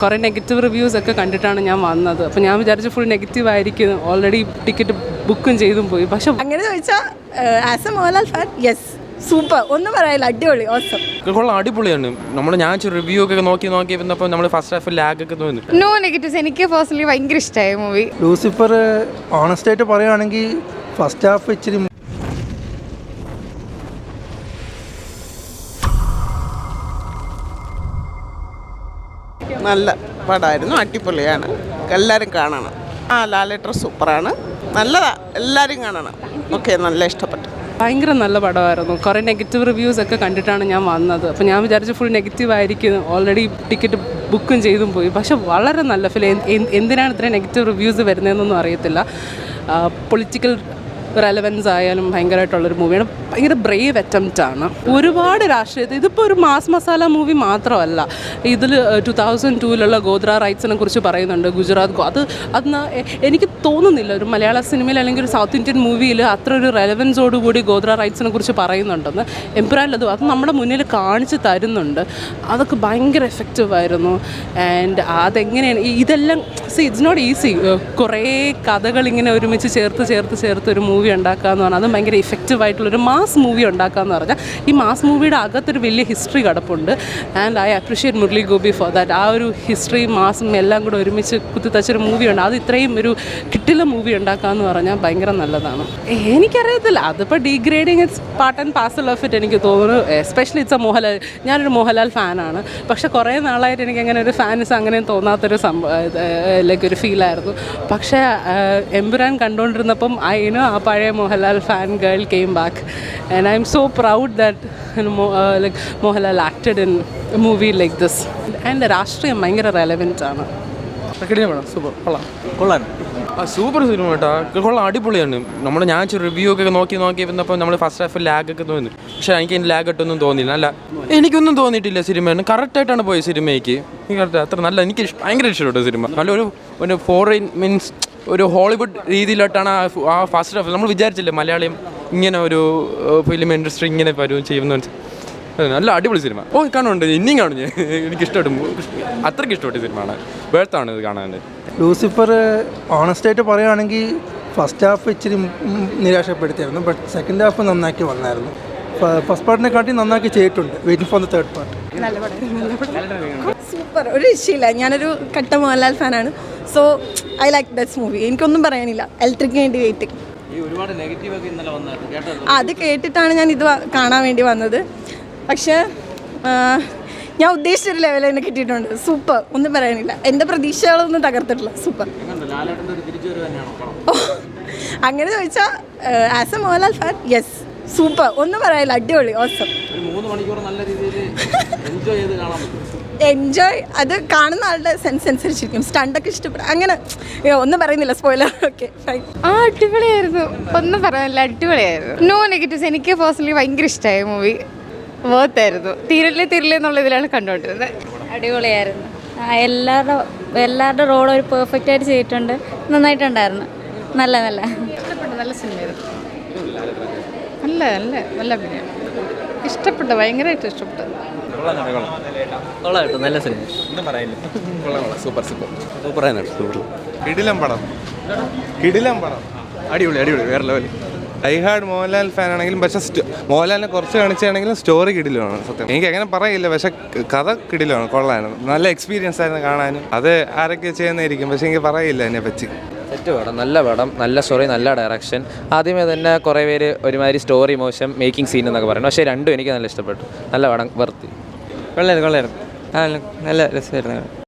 കുറേ negative reviews ഒക്കെ കണ്ടിട്ടാണ് ഞാൻ വന്നത്. അപ്പോൾ ഞാൻ വിചാരിച്ചു ഫുൾ നെഗറ്റീവ് ആയിരിക്കും, ഓൾറെഡി ടിക്കറ്റ് ബുക്കും ചെയ്തും പോയി. പക്ഷെ അങ്ങനെ ചോദിച്ചാൽ as A Mohanlal fan yes, super, ഒന്നും പറയാനില്ല, അടിപൊളി, ഓസം. കൊള്ളാം, അടിപൊളിയാണ്. ഞാൻ റിവ്യൂ ഒക്കെ നോക്കി വന്നപ്പോൾ നമ്മൾ ഫസ്റ്റ് ഹാഫ് ലാഗ് ഒക്കെ തോന്നി. No negatives. എനിക്ക് പേഴ്സണലി ഭയങ്കര ഇഷ്ടമായ മൂവി. ലൂസിഫർ ഓണസ്റ്റ് ആയിട്ട് പറയുകയാണെങ്കിൽ ഫസ്റ്റ് ഹാഫ് ഇച്ചിരി നല്ല പടമായിരുന്നു, അടിപൊളിയാണ്, എല്ലാവരും കാണണം. ലാലേട്ടർ സൂപ്പറാണ്, നല്ലതാണ്, എല്ലാവരും കാണണം. ഓക്കെ, നല്ല ഇഷ്ടപ്പെട്ടു. ഭയങ്കര നല്ല പടമായിരുന്നു. കുറേ നെഗറ്റീവ് റിവ്യൂസ് ഒക്കെ കണ്ടിട്ടാണ് ഞാൻ വന്നത്. അപ്പോൾ ഞാൻ വിചാരിച്ചു ഫുൾ നെഗറ്റീവ് ആയിരിക്കും, ഓൾറെഡി ടിക്കറ്റ് ബുക്കും ചെയ്തും പോയി. പക്ഷെ വളരെ നല്ല ഫിലിം. എന്തിനാണ് ഇത്രയും നെഗറ്റീവ് റിവ്യൂസ് വരുന്നതെന്നൊന്നും അറിയത്തില്ല. പൊളിറ്റിക്കൽ റെലവൻസ് ആയാലും ഭയങ്കരമായിട്ടുള്ളൊരു മൂവിയാണ്. ഭയങ്കര ബ്രേവ് അറ്റംപ്റ്റാണ്. ഒരുപാട് രാഷ്ട്രീയത്തിൽ ഇതിപ്പോൾ ഒരു മാസ് മസാല മൂവി മാത്രമല്ല. ഇതിൽ 2002 ഗോദ്ര റൈറ്റ്സിനെ കുറിച്ച് പറയുന്നുണ്ട്. ഗുജറാത്ത് അന്ന് എനിക്ക് തോന്നുന്നില്ല ഒരു മലയാള സിനിമയിൽ അല്ലെങ്കിൽ ഒരു സൗത്ത് ഇന്ത്യൻ മൂവിയിൽ അത്ര ഒരു റെലവൻസോടുകൂടി ഗോദ്ര റൈറ്റ്സിനെ കുറിച്ച് പറയുന്നുണ്ടെന്ന്. എംപുരാനിലത് അത് നമ്മുടെ മുന്നിൽ കാണിച്ച് തരുന്നുണ്ട്. അതൊക്കെ ഭയങ്കര എഫക്റ്റീവായിരുന്നു. ആൻഡ് അതെങ്ങനെയാണ് ഇതെല്ലാം ഇറ്റ്സ് നോട്ട് ഈസി. കുറേ കഥകൾ ഇങ്ങനെ ഒരുമിച്ച് ചേർത്ത് ഒരു മൂവി ഉണ്ടാക്കുക എന്ന് പറഞ്ഞാൽ അത് ഭയങ്കര ഇഫക്റ്റീവായിട്ടുള്ളൊരു മാസ് മൂവി ഉണ്ടാക്കുക എന്ന് പറഞ്ഞാൽ ഈ മാസ് മൂവിയുടെ അകത്തൊരു വലിയ ഹിസ്റ്ററി കിടപ്പുണ്ട്. And I appreciate Murali Gopi for that. ആ ഒരു ഹിസ്റ്ററിയും മാസും എല്ലാം കൂടെ ഒരുമിച്ച് കുത്തിത്തച്ചൊരു മൂവിയുണ്ട്. അത് ഇത്രയും ഒരു കിട്ടില്ല മൂവി ഉണ്ടാക്കുക എന്ന് പറഞ്ഞാൽ ഭയങ്കര നല്ലതാണ്. എനിക്കറിയത്തില്ല, അതിപ്പോൾ degrading it's part and parcel of it എനിക്ക് തോന്നുന്നു. Especially it's A Mohanlal. ഞാനൊരു മോഹൻലാൽ ഫാനാണ്. പക്ഷേ കുറേ നാളായിട്ട് എനിക്ക് അങ്ങനെ ഒരു ഫാൻസ് അങ്ങനെ തോന്നാത്തൊരു ലൈക്ക് ഒരു ഫീലായിരുന്നു. പക്ഷേ എമ്പുരാൻ കണ്ടുകൊണ്ടിരുന്നപ്പം ആ പഴയ Mohanlal fan girl came back. And I M so proud that Mohanlal acted in A movie like this. And രാഷ്ട്രീയം ഭയങ്കര റെലവൻറ്റ് ആണ്. സൂപ്പർ, കൊള്ളാം, സൂപ്പർ സിനിമ കേട്ടോ. കൊള്ളാം, അടിപൊളിയാണ്. ഞാൻ റിവ്യൂ ഒക്കെ നോക്കി വന്നപ്പോൾ നമ്മൾ ഫസ്റ്റ് ഹാഫ് ലാഗ് ഒക്കെ തോന്നി. പക്ഷേ എനിക്ക് അതിൻ്റെ ലാഗ് ഇട്ടൊന്നും തോന്നിയില്ല. അല്ല, എനിക്കൊന്നും തോന്നിയിട്ടില്ല. സിനിമയാണ് കറക്റ്റായിട്ടാണ് പോയത്. സിനിമയ്ക്ക് കറക്റ്റ് അത്ര നല്ല, എനിക്ക് ഭയങ്കര ഇഷ്ടപ്പെട്ട സിനിമ. നല്ല ഒരു ഫോറിൻ മീൻസ് ഒരു ഹോളിവുഡ് രീതിയിലോട്ടാണ് ആ ഫസ്റ്റ് ഹാഫ്. നമ്മൾ വിചാരിച്ചില്ല മലയാളിയും ഇങ്ങനെ ഒരു ഫിലിം ഇൻഡസ്ട്രി ഇങ്ങനെ വരും ചെയ്യുമെന്ന്. നല്ല അടിപൊളി സിനിമ. കാണുന്നുണ്ട്, ഇനിയും കാണും ഞാൻ. എനിക്ക് ഇഷ്ടപ്പെട്ടു, അത്രയ്ക്ക് ഇഷ്ടപ്പെട്ട സിനിമയാണ്. ബേർത്താണ് ഇത് കാണാൻ. ലൂസിഫർ ഓണസ്റ്റ് ആയിട്ട് പറയുകയാണെങ്കിൽ ഫസ്റ്റ് ഹാഫ് ഇച്ചിരി നിരാശപ്പെടുത്തിയായിരുന്നു. ബട്ട് സെക്കൻഡ് ഹാഫ് നന്നാക്കി വന്നായിരുന്നു. ഫസ്റ്റ് പാർട്ടിനെ കാട്ടി നന്നാക്കി ചെയ്തിട്ടുണ്ട്. Waiting for the third part. Super, ഒരു രക്ഷയില്ല. ഞാനൊരു കട്ട മോഹൻലാൽ ഫാനാണ്. So I like that's movie. എനിക്കൊന്നും പറയാനില്ല. ഇലക്ട്രിക്ക് വേണ്ടി വെയിറ്റിംഗ്. അത് കേട്ടിട്ടാണ് ഞാൻ ഇത് കാണാൻ വേണ്ടി വന്നത്. പക്ഷേ ഞാൻ ഉദ്ദേശിച്ചൊരു ലെവൽ തന്നെ കിട്ടിയിട്ടുണ്ട്. സൂപ്പർ, ഒന്നും പറയാനില്ല. എൻ്റെ പ്രതീക്ഷകളൊന്നും തകർത്തിട്ടില്ല. സൂപ്പർ. അങ്ങനെ ചോദിച്ചാൽ as A Mohanlal fan yes, super, ഒന്നും പറയാനില്ല, അടിപൊളി, ഓസം. എൻജോയ് അത് കാണുന്ന ആളുടെ സെൻസ് അനുസരിച്ചിരിക്കും. സ്റ്റണ്ടൊക്കെ ഇഷ്ടപ്പെടും. അങ്ങനെ ഒന്നും പറയുന്നില്ല, സ്പോയിലർ. Okay, fine. അടിപൊളിയായിരുന്നു, ഒന്നും പറയാനില്ല, അടിപൊളിയായിരുന്നു. No negatives. എനിക്ക് പേഴ്സണലി ഭയങ്കര ഇഷ്ടമായ മൂവി. വേർത്തായിരുന്നു. തീരില്ലേ എന്നുള്ള ഇതിലാണ് കണ്ടുകൊണ്ടിരുന്നത്. അടിപൊളിയായിരുന്നു. എല്ലാവരുടെ റോളും ഒരു പെർഫെക്റ്റ് ആയിട്ട് ചെയ്തിട്ടുണ്ട്. നന്നായിട്ടുണ്ടായിരുന്നു. നല്ല നല്ല സിനിമയായിരുന്നു. നല്ല അഭിനയം. ഇഷ്ടപ്പെട്ടു, ഭയങ്കരമായിട്ട് ഇഷ്ടപ്പെട്ടു. നല്ല സിനിമ. സൂപ്പർ കിടിലം പടം, അടിപൊളി, വേറെ level. Die hard Mohanlal fan ആണെങ്കിലും പക്ഷേ മോഹൻലാലിനെ കുറച്ച് കാണിച്ചാണെങ്കിലും സ്റ്റോറി കിടിലാണ്. സത്യം എനിക്ക് അങ്ങനെ പറയില്ല, പക്ഷെ കഥ കിടിലാണ്, കൊള്ളാണ്. നല്ല എക്സ്പീരിയൻസ് ആയിരുന്നു കാണാനും. അത് ആരൊക്കെ ചെയ്യുന്നതായിരിക്കും, പക്ഷെ എനിക്ക് പറയില്ല അതിനെ പറ്റി. സെറ്റ് പടം, നല്ല പടം, നല്ല സ്റ്റോറി, നല്ല ഡയറക്ഷൻ. ആദ്യമേ തന്നെ കുറേ പേര് ഒരുമാതിരി സ്റ്റോറി മോശം, മേക്കിംഗ് സീൻ എന്നൊക്കെ പറയുന്നു. പക്ഷേ രണ്ടും എനിക്ക് നല്ല ഇഷ്ടപ്പെട്ടു. നല്ല പടം, വർത്തി. കൊള്ളായിരുന്നു, നല്ല രസമായിരുന്നു.